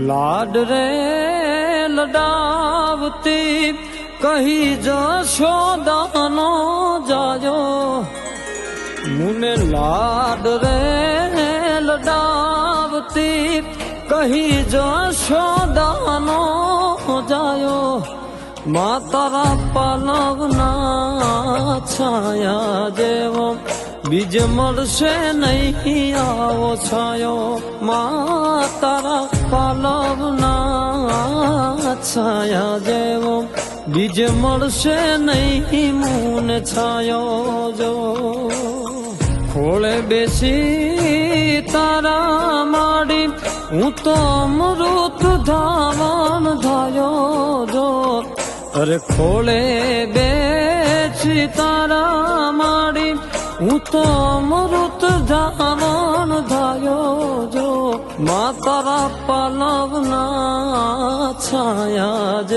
લાડ રે લડાવતી કહી જશોદાનો જાયો મુને લાડ રે લડાવતી કહી જશોદાનો જાયો મા તારા પાલવના છાયા જેવો બીજ મળશે નહીં આવો છાયો મા તારા પાલવના છાયા જેવો બીજ મળશે નહીં મુને છાયો જો ખોળે બેસી તારા માડી હું તો અમૃત ધાવન ધાયો જો અરે ખોળે બેસી તારા માડી હું તો અમૃત ધાવન ધાયો જો મા તારા પાલવના છાયા જે